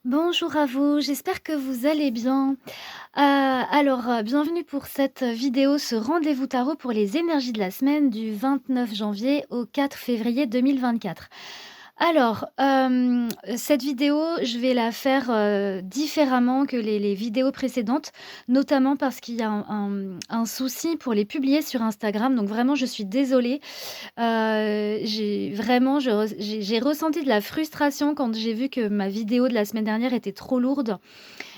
Bonjour à vous, j'espère que vous allez bien. Bienvenue pour cette vidéo, ce rendez-vous tarot pour les énergies de la semaine du 29 janvier au 4 février 2024. Cette vidéo, je vais la faire, différemment que les vidéos précédentes, notamment parce qu'il y a un souci pour les publier sur Instagram, donc vraiment je suis désolée. J'ai vraiment je res j'ai ressenti de la frustration quand j'ai vu que ma vidéo de la semaine dernière était trop lourde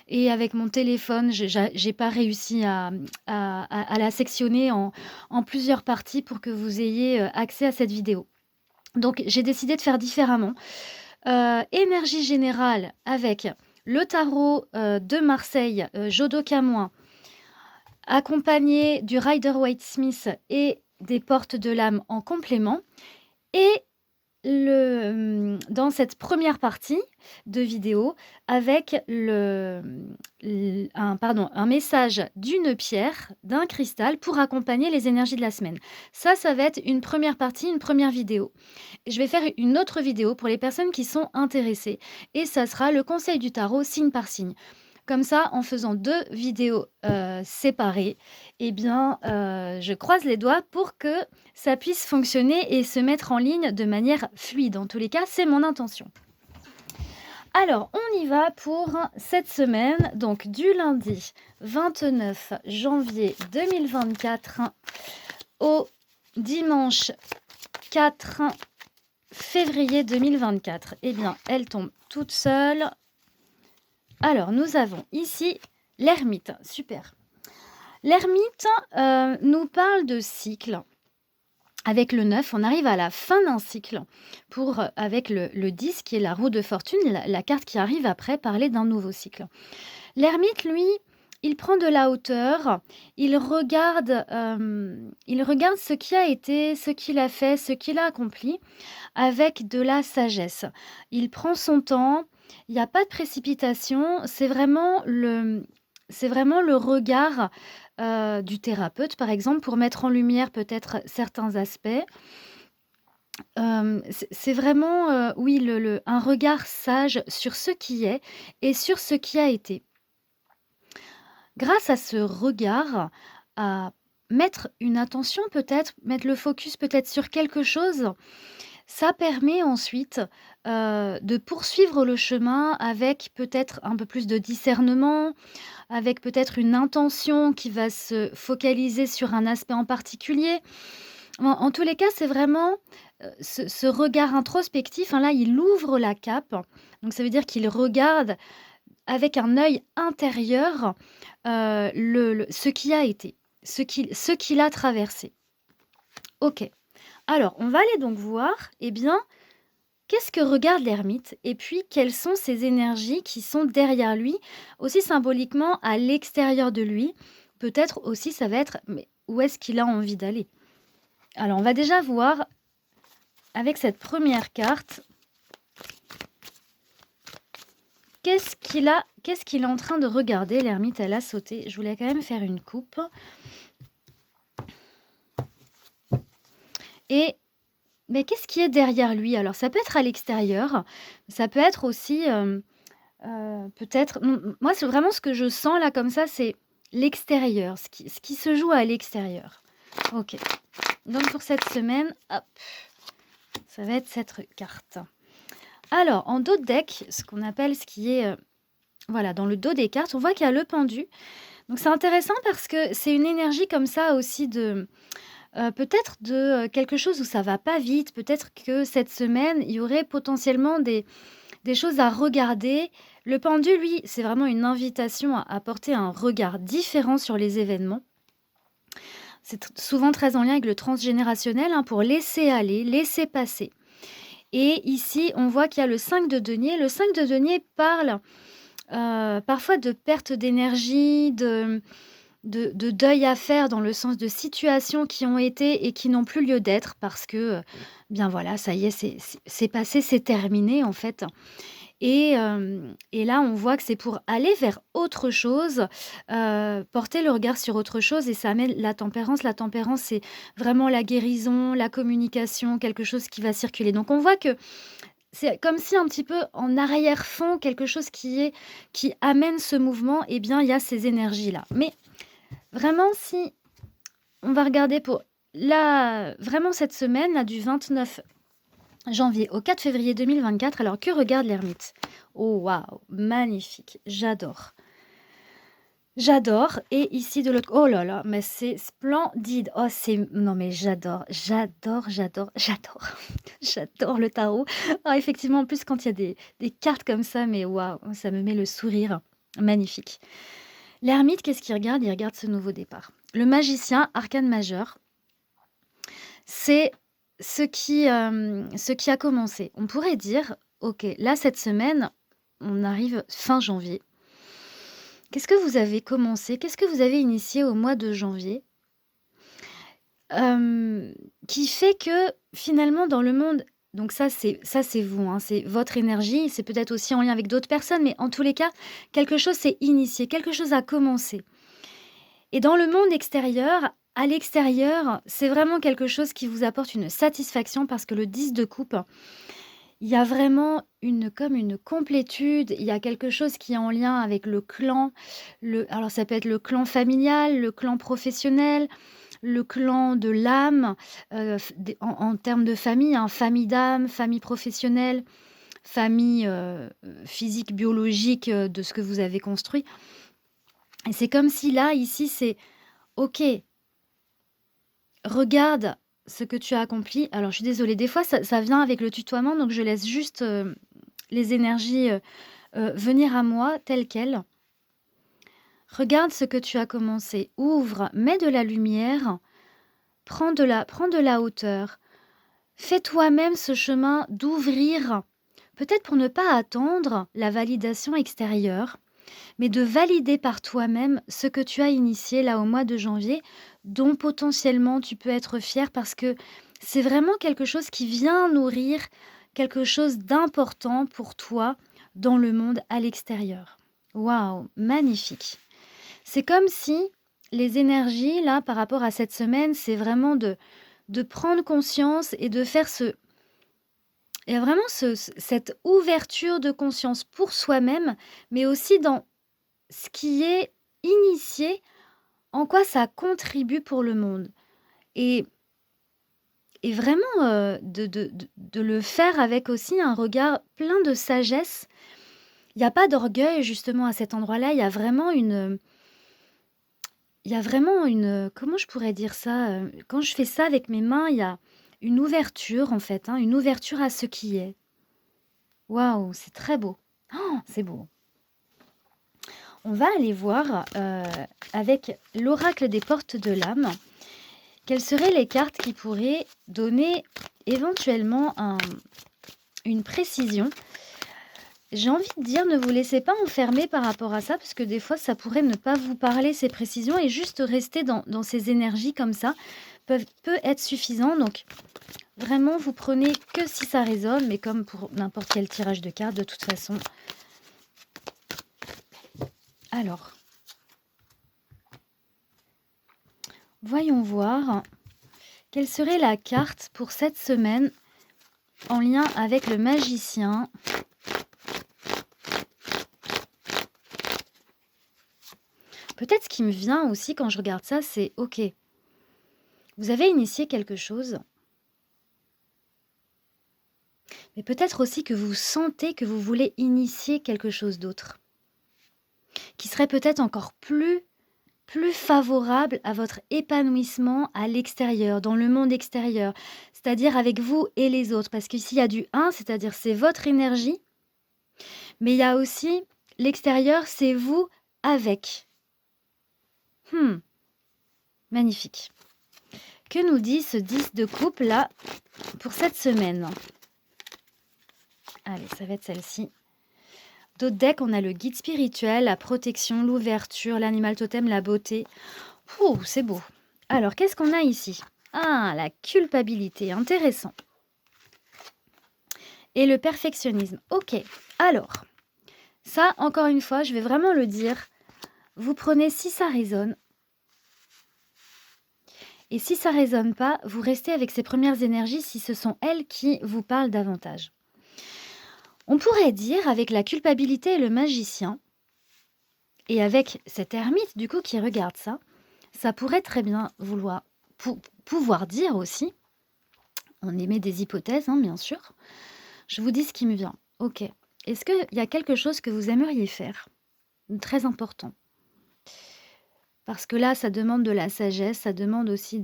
et avec mon téléphone, j'ai pas réussi à la sectionner en plusieurs parties pour que vous ayez, accès à cette vidéo. Donc j'ai décidé de faire différemment. Énergie générale avec le tarot, de Marseille, Jodo Camoin, accompagné du Rider-Waite-Smith et des portes de l'âme en complément et dans cette première partie de vidéo avec un message d'une pierre, d'un cristal pour accompagner les énergies de la semaine. Ça va être une première partie, une première vidéo. Je vais faire une autre vidéo pour les personnes qui sont intéressées et ça sera le conseil du tarot signe par signe. Comme ça, en faisant 2 vidéos, séparées et bien, je croise les doigts pour que ça puisse fonctionner et se mettre en ligne de manière fluide. En tous les cas, c'est mon intention. Alors, on y va pour cette semaine, donc du lundi 29 janvier 2024 au dimanche 4 février 2024. Eh bien, elle tombe toute seule. Alors, nous avons ici l'ermite, super. L'ermite, nous parle de cycle. Avec le 9, on arrive à la fin d'un cycle pour, avec le 10 qui est la roue de fortune, la carte qui arrive après parler d'un nouveau cycle. L'ermite, lui, il prend de la hauteur, il regarde ce qui a été, ce qu'il a fait, ce qu'il a accompli avec de la sagesse. Il prend son temps, il n'y a pas de précipitation, c'est vraiment le regard, du thérapeute, par exemple, pour mettre en lumière peut-être certains aspects. C'est vraiment, oui, un regard sage sur ce qui est et sur ce qui a été. Grâce à ce regard, à mettre une attention peut-être, mettre le focus peut-être sur quelque chose, ça permet ensuite, de poursuivre le chemin avec peut-être un peu plus de discernement, avec peut-être une intention qui va se focaliser sur un aspect en particulier. En tous les cas, c'est vraiment, ce regard introspectif, hein, là, il ouvre la cape, donc ça veut dire qu'il regarde avec un œil intérieur, ce qui a été, ce qu'il a traversé. OK. Alors, on va aller donc voir, eh bien, qu'est-ce que regarde l'ermite et puis quelles sont ces énergies qui sont derrière lui, aussi symboliquement à l'extérieur de lui? Peut-être aussi ça va être, mais où est-ce qu'il a envie d'aller? Alors on va déjà voir avec cette première carte, qu'est-ce qu'il est en train de regarder? L'ermite, elle a sauté. Je voulais quand même faire une coupe et mais qu'est-ce qui est derrière lui? Alors ça peut être à l'extérieur, ça peut être aussi, peut-être moi, c'est vraiment ce que je sens là comme ça, c'est l'extérieur, ce qui se joue à l'extérieur. OK. Donc pour cette semaine, hop, ça va être cette carte. Alors en dos de deck, ce qu'on appelle ce qui est, voilà, dans le dos des cartes, on voit qu'il y a le pendu. Donc c'est intéressant parce que c'est une énergie comme ça aussi de, peut-être de, quelque chose où ça va pas vite. Peut-être que cette semaine, il y aurait potentiellement des choses à regarder. Le pendu, lui, c'est vraiment une invitation à porter un regard différent sur les événements. C'est souvent très en lien avec le transgénérationnel, hein, pour laisser aller, laisser passer. Et ici, on voit qu'il y a le 5 de denier. Le 5 de denier parle parfois de perte d'énergie, de deuil à faire dans le sens de situations qui ont été et qui n'ont plus lieu d'être parce que, bien voilà, ça y est, c'est passé, c'est terminé en fait. Et là, on voit que c'est pour aller vers autre chose, porter le regard sur autre chose et ça amène la tempérance. La tempérance, c'est vraiment la guérison, la communication, quelque chose qui va circuler. Donc on voit que c'est comme si un petit peu en arrière-fond, quelque chose qui amène ce mouvement, eh bien, il y a ces énergies-là. Mais vraiment, si on va regarder pour là, vraiment cette semaine, là, du 29 janvier au 4 février 2024, alors que regarde l'ermite? Oh waouh, magnifique, j'adore. J'adore et ici de l'autre oh là là, mais c'est splendide. Oh c'est non mais j'adore, j'adore, j'adore, j'adore. J'adore le tarot. Ah effectivement, en plus quand il y a des cartes comme ça, mais waouh, ça me met le sourire. Magnifique. L'ermite, qu'est-ce qu'il regarde? Il regarde ce nouveau départ. Le magicien, arcane majeur, c'est ce qui a commencé. On pourrait dire: «OK, là cette semaine, on arrive fin janvier. Qu'est-ce que vous avez commencé? Qu'est-ce que vous avez initié au mois de janvier, hem, qui fait que finalement dans le monde» donc ça c'est vous, hein, c'est votre énergie, c'est peut-être aussi en lien avec d'autres personnes, mais en tous les cas, quelque chose s'est initié, quelque chose a commencé et dans le monde extérieur, à l'extérieur, c'est vraiment quelque chose qui vous apporte une satisfaction parce que le 10 de coupe, il y a vraiment une complétude, il y a quelque chose qui est en lien avec le clan, alors ça peut être le clan familial, le clan professionnel, le clan de l'âme, f des en termes de famille, hein, famille d'âme, famille professionnelle, famille, physique, biologique, de ce que vous avez construit et c'est comme si là, ici, c'est: «OK, regarde ce que tu as accompli». Alors je suis désolée, des fois ça vient avec le tutoiement, donc je laisse juste, les énergies, venir à moi telles quelles. Regarde ce que tu as commencé, ouvre, mets de la lumière, prends de la hauteur. Fais toi-même ce chemin d'ouvrir, peut-être pour ne pas attendre la validation extérieure, mais de valider par toi-même ce que tu as initié là au mois de janvier, dont potentiellement tu peux être fier parce que c'est vraiment quelque chose qui vient nourrir quelque chose d'important pour toi dans le monde à l'extérieur. Waouh, magnifique. C'est comme si les énergies là par rapport à cette semaine, c'est vraiment de prendre conscience et de faire ce il y a vraiment cette ouverture de conscience pour soi-même, mais aussi dans ce qui est initié, en quoi ça contribue pour le monde et vraiment, de le faire avec aussi un regard plein de sagesse. Il y a pas d'orgueil justement à cet endroit-là, il y a vraiment une, comment je pourrais dire ça? Quand je fais ça avec mes mains, il y a une ouverture en fait, hein, une ouverture à ce qui est. Waouh, c'est très beau. Oh, c'est beau. On va aller voir, avec l'oracle des portes de l'âme, quelles seraient les cartes qui pourraient donner éventuellement une précision. J'ai envie de dire, ne vous laissez pas enfermer par rapport à ça, parce que des fois, ça pourrait ne pas vous parler, ces précisions, et juste rester dans ces énergies comme ça peut être suffisant. Donc, vraiment, vous prenez que si ça résonne, mais comme pour n'importe quel tirage de cartes, de toute façon. Alors, voyons voir quelle serait la carte pour cette semaine en lien avec le magicien. Peut-être ce qui me vient aussi quand je regarde ça, c'est OK, vous avez initié quelque chose, mais peut-être aussi que vous sentez que vous voulez initier quelque chose d'autre, qui serait peut-être encore plus favorable à votre épanouissement à l'extérieur, dans le monde extérieur, c'est-à-dire avec vous et les autres. Parce qu'ici, il y a du un, c'est-à-dire c'est votre énergie, mais il y a aussi l'extérieur, c'est vous avec. Mmh, magnifique. Que nous dit ce 10 de coupe là pour cette semaine? Allez, ça va être celle-ci. D'autres decks, on a le guide spirituel, la protection, l'ouverture, l'animal totem, la beauté. Ouh, c'est beau. Alors, qu'est-ce qu'on a ici? Ah, la culpabilité, intéressant. Et le perfectionnisme. Ok, alors, ça, encore une fois, je vais vraiment le dire. Vous prenez si ça résonne. Et si ça résonne pas, vous restez avec ces premières énergies si ce sont elles qui vous parlent davantage. On pourrait dire avec la culpabilité et le magicien, et avec cette ermite du coup qui regarde ça pourrait très bien pouvoir dire aussi, on émet des hypothèses, hein, bien sûr. Je vous dis ce qui me vient. Ok. Est-ce qu'il y a quelque chose que vous aimeriez faire de très important? Parce que là, ça demande de la sagesse, ça demande aussi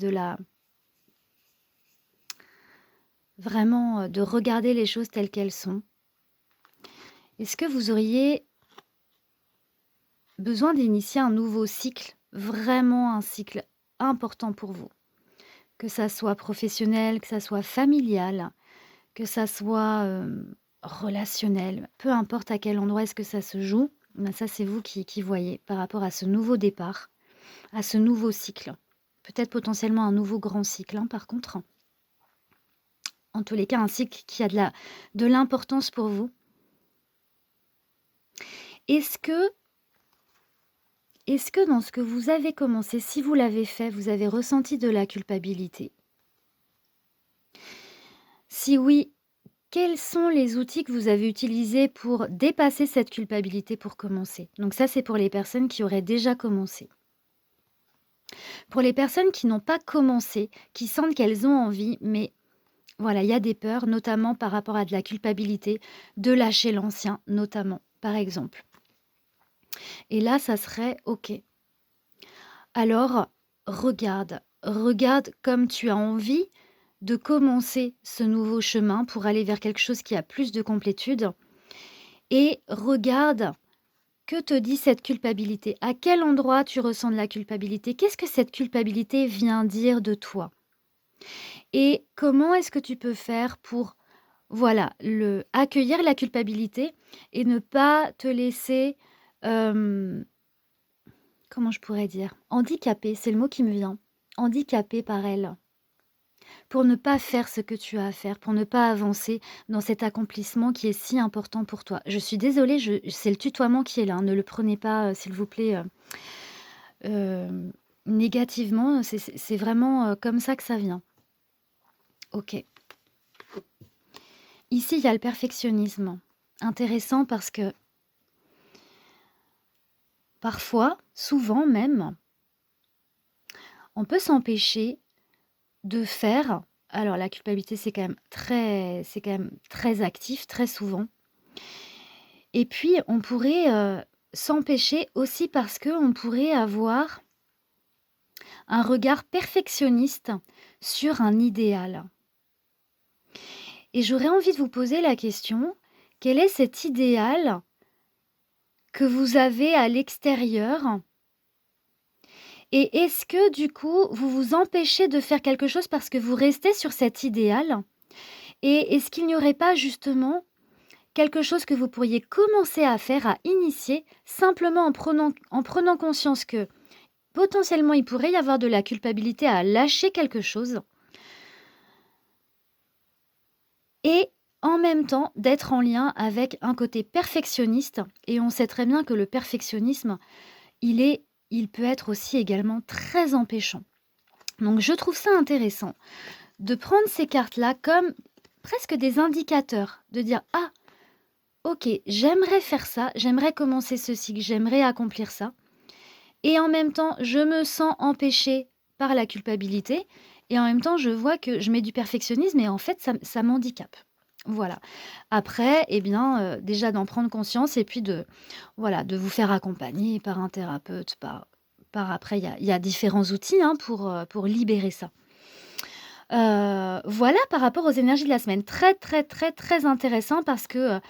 vraiment de regarder les choses telles qu'elles sont. Est-ce que vous auriez besoin d'initier un nouveau cycle, vraiment un cycle important pour vous? Que ça soit professionnel, que ça soit familial, que ça soit relationnel, peu importe à quel endroit est-ce que ça se joue, ben ça c'est vous qui voyez par rapport à ce nouveau départ, à ce nouveau cycle. Peut-être potentiellement un nouveau grand cycle, hein, par contre. En tous les cas, un cycle qui a de l'importance pour vous. Est-ce que, est-ce que dans ce que vous avez commencé, si vous l'avez fait, vous avez ressenti de la culpabilité? Si oui, quels sont les outils que vous avez utilisés pour dépasser cette culpabilité pour commencer? Donc ça, c'est pour les personnes qui auraient déjà commencé. Pour les personnes qui n'ont pas commencé, qui sentent qu'elles ont envie, mais voilà, il y a des peurs, notamment par rapport à de la culpabilité, de lâcher l'ancien, notamment, par exemple. Et là, ça serait OK. Alors, regarde comme tu as envie de commencer ce nouveau chemin pour aller vers quelque chose qui a plus de complétude et regarde que te dit cette culpabilité. À quel endroit tu ressens de la culpabilité? Qu'est-ce que cette culpabilité vient dire de toi? Et comment est-ce que tu peux faire pour, voilà, accueillir la culpabilité et ne pas te laisser, hem, comment je pourrais dire? Handicapée, c'est le mot qui me vient. Handicapée par elle. Pour ne pas faire ce que tu as à faire, pour ne pas avancer dans cet accomplissement qui est si important pour toi. Je suis désolée, c'est le tutoiement qui est là, hein, ne le prenez pas, s'il vous plaît, négativement, c'est vraiment, comme ça que ça vient. OK. Ici, il y a le perfectionnisme. Intéressant parce que parfois, souvent même, on peut s'empêcher de faire, alors la culpabilité, c'est quand même très actif, très souvent. Et puis on pourrait, s'empêcher aussi parce qu'on pourrait avoir un regard perfectionniste sur un idéal. Et j'aurais envie de vous poser la question, quel est cet idéal que vous avez à l'extérieur? Et est-ce que du coup, vous vous empêchez de faire quelque chose parce que vous restez sur cet idéal? Et est-ce qu'il n'y aurait pas justement quelque chose que vous pourriez commencer à faire, à initier, simplement en prenant conscience que potentiellement il pourrait y avoir de la culpabilité à lâcher quelque chose et en même temps d'être en lien avec un côté perfectionniste et on sait très bien que le perfectionnisme, il peut être aussi également très empêchant. Donc je trouve ça intéressant de prendre ces cartes-là comme presque des indicateurs, de dire: «Ah, OK, j'aimerais faire ça, j'aimerais commencer ceci, j'aimerais accomplir ça et en même temps, je me sens empêchée par la culpabilité et en même temps, je vois que je mets du perfectionnisme et en fait, ça m'handicape». Voilà. Après, eh bien, déjà d'en prendre conscience et puis voilà, de vous faire accompagner par un thérapeute, par après il y a différents outils, hein, pour libérer ça. Voilà par rapport aux énergies de la semaine. Très, très, très, très intéressant parce que,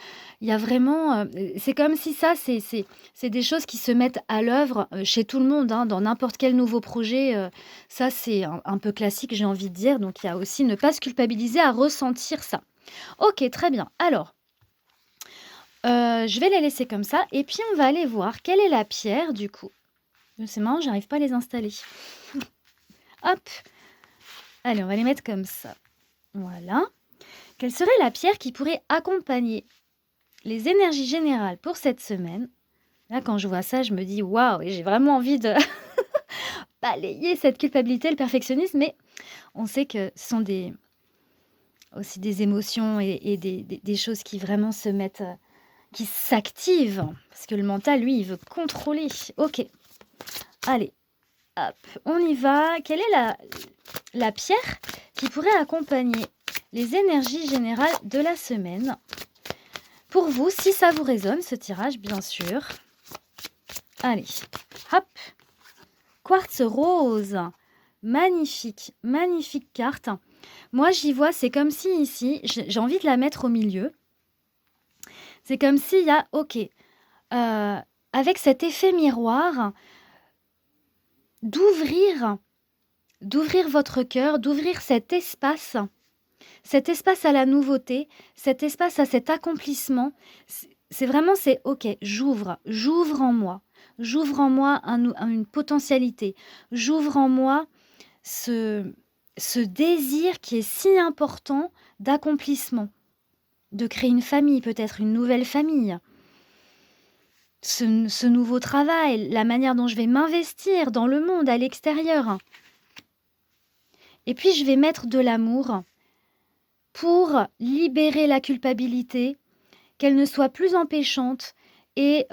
il y a vraiment, c'est comme si ça, c'est des choses qui se mettent à l'œuvre, chez tout le monde, hein, dans n'importe quel nouveau projet, ça c'est un peu classique, j'ai envie de dire, donc il y a aussi ne pas se culpabiliser à ressentir ça. OK, très bien. Alors, je vais les laisser comme ça et puis on va aller voir quelle est la pierre du coup. C'est marrant, j'arrive pas à les installer. Hop! Allez, on va les mettre comme ça. Voilà. Quelle serait la pierre qui pourrait accompagner les énergies générales pour cette semaine? Là, quand je vois ça, je me dis: «Waouh!» et j'ai vraiment envie de balayer cette culpabilité, le perfectionnisme, mais on sait que ce sont des aussi des émotions et des choses qui vraiment se mettent, qui s'activent. Parce que le mental, lui, il veut contrôler. OK, allez, hop, on y va. Quelle est la pierre qui pourrait accompagner les énergies générales de la semaine? Pour vous, si ça vous résonne, ce tirage, bien sûr. Allez, hop, quartz rose. Magnifique, magnifique carte. Moi, j'y vois, c'est comme si ici, j'ai envie de la mettre au milieu. C'est comme s'il y a, OK, avec cet effet miroir, d'ouvrir votre cœur, d'ouvrir cet espace à la nouveauté, cet espace à cet accomplissement. C'est vraiment, c'est OK, j'ouvre en moi. J'ouvre en moi une potentialité. J'ouvre en moi ce désir qui est si important d'accomplissement, de créer une famille, peut-être une nouvelle famille. Ce nouveau travail, la manière dont je vais m'investir dans le monde, à l'extérieur. Et puis, je vais mettre de l'amour pour libérer la culpabilité, qu'elle ne soit plus empêchante et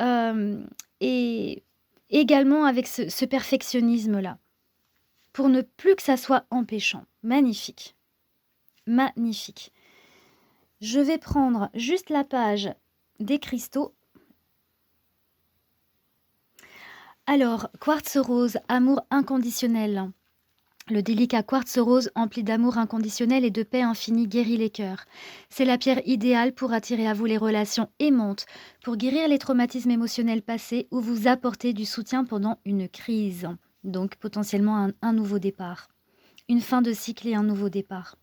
également avec ce perfectionnisme-là, pour ne plus que ça soit empêchant. Magnifique. Magnifique. Je vais prendre juste la page des cristaux. Alors, quartz rose, amour inconditionnel. Le délicat quartz rose, empli d'amour inconditionnel et de paix infinie, guérit les cœurs. C'est la pierre idéale pour attirer à vous les relations aimantes, pour guérir les traumatismes émotionnels passés ou vous apporter du soutien pendant une crise. Donc potentiellement un nouveau départ. Une fin de cycle et un nouveau départ.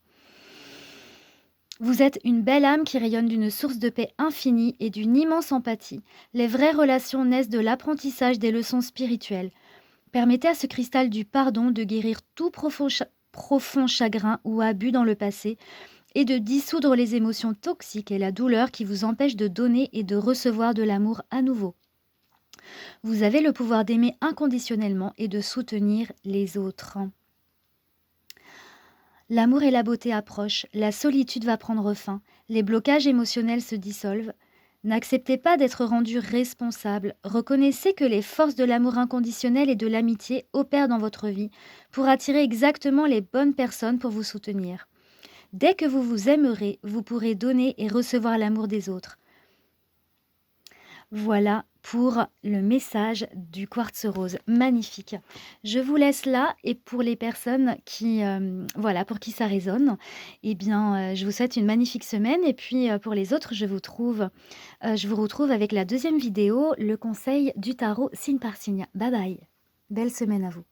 Vous êtes une belle âme qui rayonne d'une source de paix infinie et d'une immense empathie. Les vraies relations naissent de l'apprentissage des leçons spirituelles. Permettez à ce cristal du pardon de guérir tout profond chagrin ou abus dans le passé et de dissoudre les émotions toxiques et la douleur qui vous empêchent de donner et de recevoir de l'amour à nouveau. Vous avez le pouvoir d'aimer inconditionnellement et de soutenir les autres. L'amour et la beauté approchent, la solitude va prendre fin, les blocages émotionnels se dissolvent. N'acceptez pas d'être rendu responsable. Reconnaissez que les forces de l'amour inconditionnel et de l'amitié opèrent dans votre vie pour attirer exactement les bonnes personnes pour vous soutenir. Dès que vous vous aimerez, vous pourrez donner et recevoir l'amour des autres. Voilà pour le message du quartz rose. Magnifique. Je vous laisse là et pour les personnes qui, voilà, pour qui ça résonne, eh bien, je vous souhaite une magnifique semaine et puis, pour les autres, je vous retrouve avec la deuxième vidéo, le conseil du tarot signe par signe. Bye bye. Belle semaine à vous.